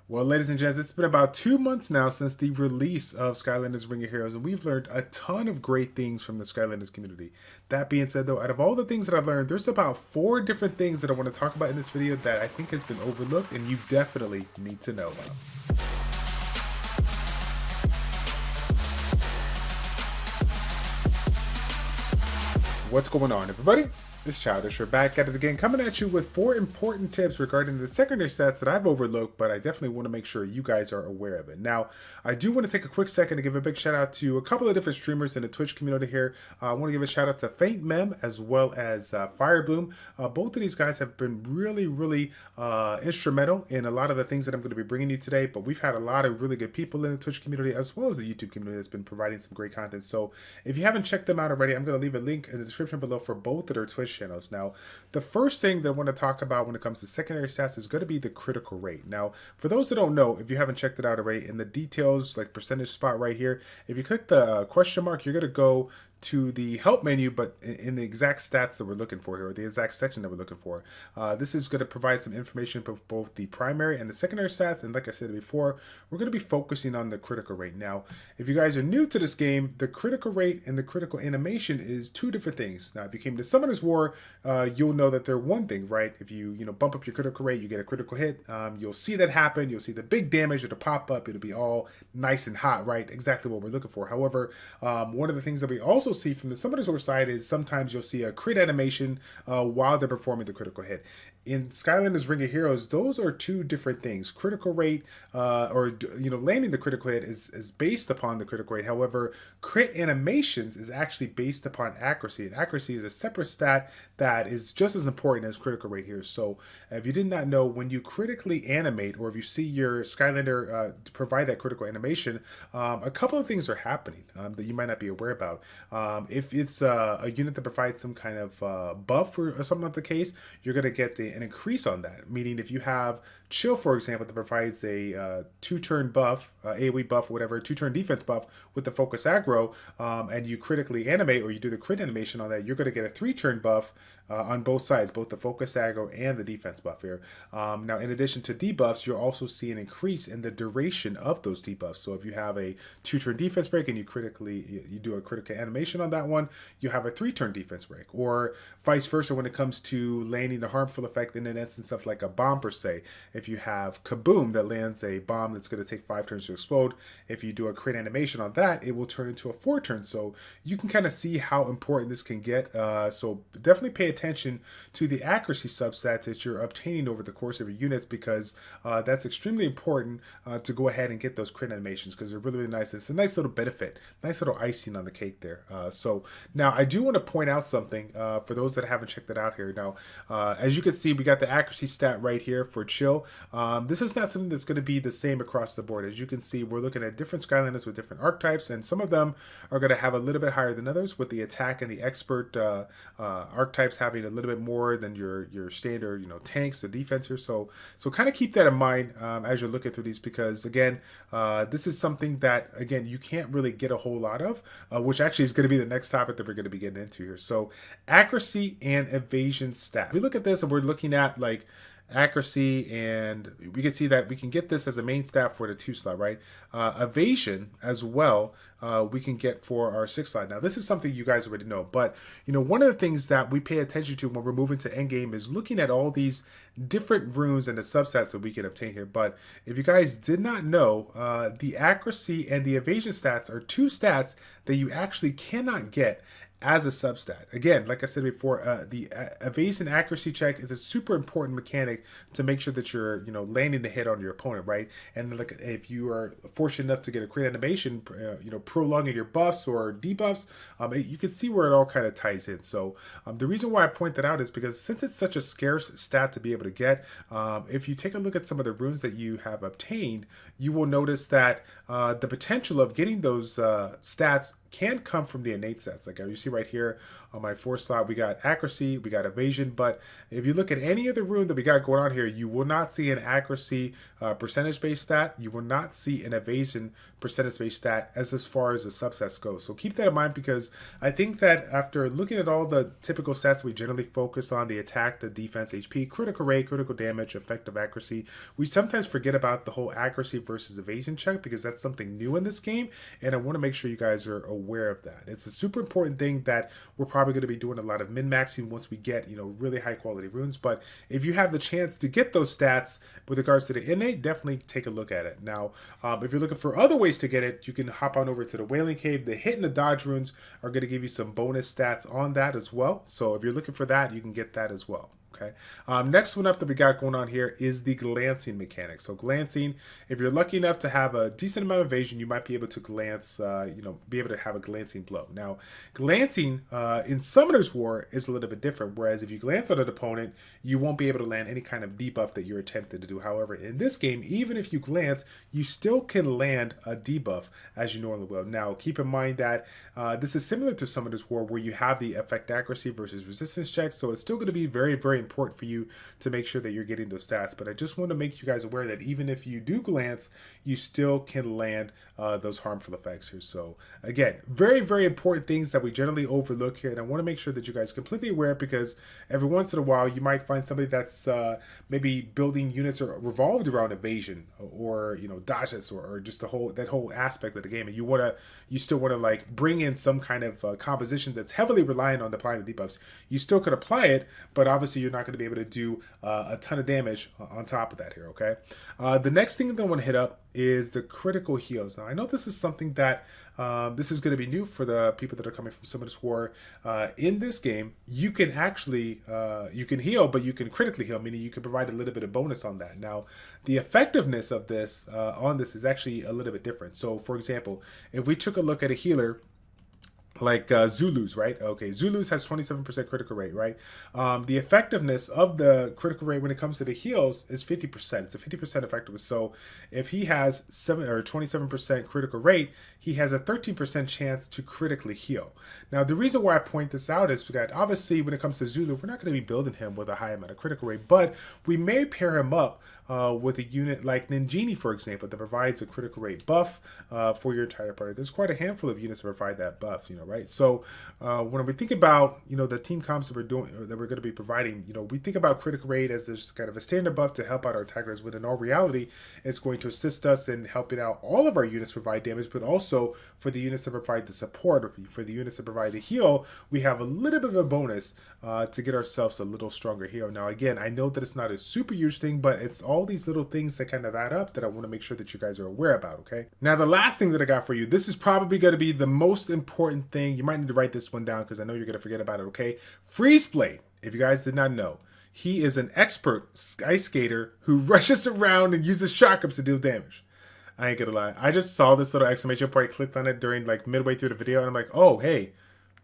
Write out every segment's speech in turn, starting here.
Well, ladies and gents, it's been about 2 months now since the release of Skylanders Ring of Heroes, and we've learned a ton of great things from the Skylanders community. That being said, though, out of all the things that I've learned, there's about 4 different things that I want to talk about in this video that I think has been overlooked and you definitely need to know about. What's going on, everybody? It's Childish. We're back at it again, coming at you with 4 important tips regarding the secondary stats that I've overlooked, but I definitely want to make sure you guys are aware of it. Now, I do want to take a quick second to give a big shout out to a couple of different streamers in the Twitch community here. I want to give a shout out to Faint Mem as well as Firebloom. Both of these guys have been really instrumental in a lot of the things that I'm going to be bringing you today, but we've had a lot of really good people in the Twitch community as well as the YouTube community that's been providing some great content. So if you haven't checked them out already, I'm going to leave a link in the description below for both of their Twitch channels. Now, the first thing that I want to talk about when it comes to secondary stats is going to be the critical rate. Now, for those that don't know, if you haven't checked it out already, in the details, like percentage spot right here, if you click the question mark, you're going to go to the help menu, but in the exact stats that we're looking for here, or the exact section that we're looking for. This is going to provide some information for both the primary and the secondary stats, and like I said before, we're going to be focusing on the critical rate. Now, if you guys are new to this game, the critical rate and the critical animation is 2 different things. Now, if you came to Summoner's War, you'll know that they're one thing, right? If you bump up your critical rate, you get a critical hit, you'll see that happen, you'll see the big damage, it'll pop up, it'll be all nice and hot, right? Exactly what we're looking for. However, one of the things that we also see from the Summoner's War side is sometimes you'll see a crit animation while they're performing the critical hit. In Skylanders Ring of Heroes, those are 2 different things. Critical rate, landing the critical hit is based upon the critical rate. However, crit animations is actually based upon accuracy. And accuracy is a separate stat that is just as important as critical rate here. So if you did not know, when you critically animate, or if you see your Skylander provide that critical animation, a couple of things are happening that you might not be aware about. If it's a unit that provides some kind of buff or something like the case, you're going to get an increase on that. Meaning if you have Chill, for example, that provides a 2-turn buff, AoE buff, or whatever, 2-turn defense buff with the focus aggro, and you critically animate, or you do the crit animation on that, you're going to get a 3-turn buff on both sides, both the focus aggro and the defense buff here. Now, in addition to debuffs, you'll also see an increase in the duration of those debuffs. So if you have a 2-turn defense break and you do a critical animation on that one, you have a 3-turn defense break, or vice versa when it comes to landing the harmful effect in an instance of like a bomb per se. If you have Kaboom that lands a bomb that's going to take 5 turns to explode, if you do a crit animation on that, it will turn into a 4-turn. So you can kind of see how important this can get. So definitely pay attention to the accuracy substats that you're obtaining over the course of your units, because that's extremely important to go ahead and get those crit animations, because they're really nice. It's a nice little benefit, nice little icing on the cake there. So now I do want to point out something for those that haven't checked it out here. Now, as you can see, we got the accuracy stat right here for Chill. This is not something that's going to be the same across the board. As you can see, we're looking at different Skylanders with different archetypes, and some of them are going to have a little bit higher than others, with the attack and the expert archetypes having a little bit more than your standard, tanks or defense here. So kind of keep that in mind as you're looking through these, because again, this is something that, again, you can't really get a whole lot of, which actually is going to be the next topic that we're going to be getting into here. So accuracy and evasion stats. We look at this and we're looking at like accuracy, and we can see that we can get this as a main stat for the 2 slot, right? Evasion as well, we can get for our 6 slot. Now, this is something you guys already know, but one of the things that we pay attention to when we're moving to endgame is looking at all these different runes and the substats that we can obtain here. But if you guys did not know, the accuracy and the evasion stats are 2 stats that you actually cannot get as a substat. Again, like I said before, the evasion accuracy check is a super important mechanic to make sure that you're, landing the hit on your opponent, right? And like if you are fortunate enough to get a crit animation, prolonging your buffs or debuffs, you can see where it all kind of ties in. So the reason why I point that out is because since it's such a scarce stat to be able to get, if you take a look at some of the runes that you have obtained, you will notice that the potential of getting those stats can come from the innate stats. Like you see right here On my 4th slot, we got accuracy, we got evasion. But if you look at any other rune that we got going on here, you will not see an accuracy percentage-based stat. You will not see an evasion percentage-based stat as far as the subsets go. So keep that in mind, because I think that after looking at all the typical stats we generally focus on, the attack, the defense, HP, critical rate, critical damage, effective accuracy, we sometimes forget about the whole accuracy versus evasion check, because that's something new in this game, and I want to make sure you guys are aware of that. It's a super important thing that we're probably going to be doing a lot of min-maxing once we get, really high quality runes. But if you have the chance to get those stats with regards to the innate, definitely take a look at it. Now, if you're looking for other ways to get it, you can hop on over to the Wailing Cave. The hit and the dodge runes are going to give you some bonus stats on that as well. So if you're looking for that, you can get that as well. Okay. Next one up that we got going on here is the glancing mechanic. So glancing, if you're lucky enough to have a decent amount of evasion, you might be able to glance, be able to have a glancing blow. Now, glancing in Summoner's War is a little bit different, whereas if you glance on an opponent, you won't be able to land any kind of debuff that you're attempting to do. However, in this game, even if you glance, you still can land a debuff as you normally will. Now, keep in mind that this is similar to Summoner's War, where you have the effect accuracy versus resistance checks, so it's still going to be very, very important for you to make sure that you're getting those stats. But I just want to make you guys aware that even if you do glance, you still can land those harmful effects here. So again, very, very important things that we generally overlook here, and I want to make sure that you guys are completely aware, because every once in a while you might find somebody that's maybe building units or revolved around evasion or dodges or just that whole aspect of the game, and you still want to like bring in some kind of composition that's heavily reliant on applying the debuffs. You still could apply it, but obviously you're not going to be able to do a ton of damage on top of that here. Okay. The next thing that I want to hit up is the critical heals. Now, I know this is something that this is going to be new for the people that are coming from Summoner's War. In this game, you can actually you can heal, but you can critically heal, meaning you can provide a little bit of bonus on that. Now, the effectiveness of this on this is actually a little bit different. So, for example, if we took a look at a healer like Zulus, right? Okay, Zulus has 27% critical rate, right? The effectiveness of the critical rate when it comes to the heals is 50%. It's a 50% effectiveness. So if he has 27% critical rate, he has a 13% chance to critically heal. Now, the reason why I point this out is because obviously when it comes to Zulu, we're not going to be building him with a high amount of critical rate, but we may pair him up with a unit like Ninjini, for example, that provides a critical rate buff for your entire party. There's quite a handful of units that provide that buff, right? So when we think about, the team comps that we're going to be providing, we think about critical rate as this kind of a standard buff to help out our attackers, when in all reality, it's going to assist us in helping out all of our units provide damage, but also for the units that provide the support, or for the units that provide the heal, we have a little bit of a bonus to get ourselves a little stronger heal. Now, again, I know that it's not a super huge thing, but it's all these little things that kind of add up that I want to make sure that you guys are aware about, okay? Now, the last thing that I got for you, this is probably going to be the most important thing. You might need to write this one down because I know you're going to forget about it, okay? Freezeblade, if you guys did not know, he is an expert ice skater who rushes around and uses shotguns to deal damage. I ain't gonna lie. I just saw this little exclamation point, clicked on it during like midway through the video, and I'm like, oh, hey,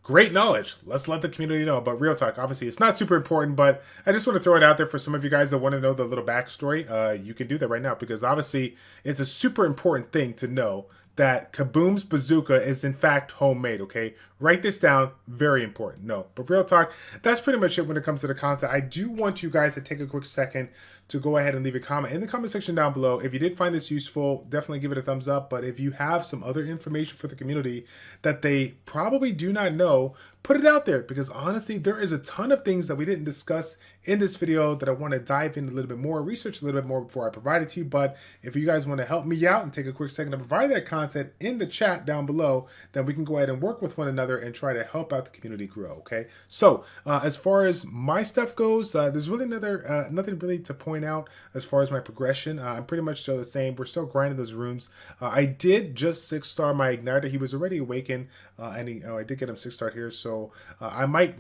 great knowledge. Let's let the community know. But real talk, obviously, it's not super important, but I just want to throw it out there for some of you guys that want to know the little backstory. You can do that right now, because obviously it's a super important thing to know that Kaboom's bazooka is in fact homemade, okay? Write this down, very important. No, but real talk, that's pretty much it when it comes to the content. I do want you guys to take a quick second to go ahead and leave a comment in the comment section down below. If you did find this useful, definitely give it a thumbs up. But if you have some other information for the community that they probably do not know, put it out there, because honestly, there is a ton of things that we didn't discuss in this video that I want to dive in a little bit more, research a little bit more before I provide it to you. But if you guys want to help me out and take a quick second to provide that content in the chat down below, then we can go ahead and work with one another and try to help out the community grow, okay? So as far as my stuff goes, there's really nothing really to point out as far as my progression. I'm pretty much still the same. We're still grinding those runes. I did just 6-star my Igniter. He was already awakened, and I did get him 6-star here. So I might,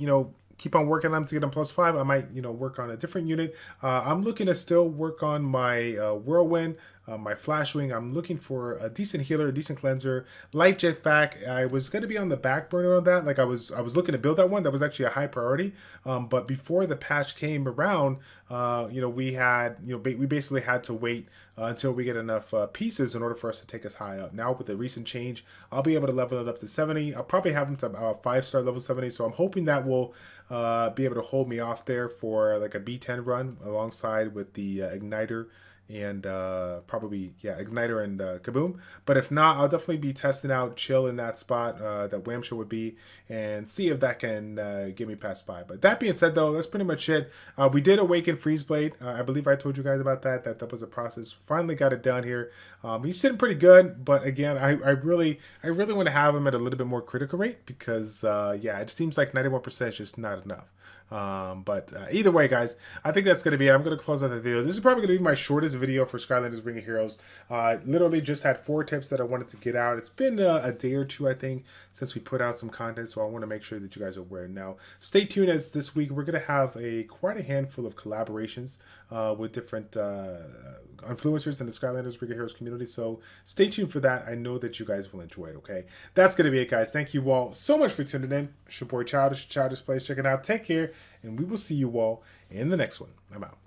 keep on working on him to get him +5. I might, work on a different unit. I'm looking to still work on my Whirlwind my Flash Wing. I'm looking for a decent healer, a decent cleanser, light jetpack. I was going to be on the back burner on that. Like I was looking to build that one. That was actually a high priority. But before the patch came around, we had, we basically had to wait until we get enough pieces in order for us to take us high up. Now with the recent change, I'll be able to level it up to 70. I'll probably have them to about 5-star level 70. So I'm hoping that will be able to hold me off there for like a B10 run alongside with the Igniter and probably Igniter and Kaboom. But if not, I'll definitely be testing out Chill in that spot that Whamshire would be, and see if that can get me past 5. But that being said, though, that's pretty much it. We did awaken Freezeblade. I believe I told you guys about that. That was a process. Finally got it done here. He's sitting pretty good, but again, I really want to have him at a little bit more critical rate because it seems like 91% is just not enough. But either way, guys, I think that's going to be it. I'm going to close out the video. This is probably going to be my shortest video for Skylanders Ring of Heroes. Literally just had 4 tips that I wanted to get out. It's been a day or 2, I think, since we put out some content, so I want to make sure that you guys are aware. Now, stay tuned, as this week we're going to have quite a handful of collaborations with different influencers in the Skylanders Ring of Heroes community, so stay tuned for that. I know that you guys will enjoy it, okay? That's going to be it, guys. Thank you all so much for tuning in. It's your boy ChildishPlays. Check it out. Take care, and we will see you all in the next one. I'm out.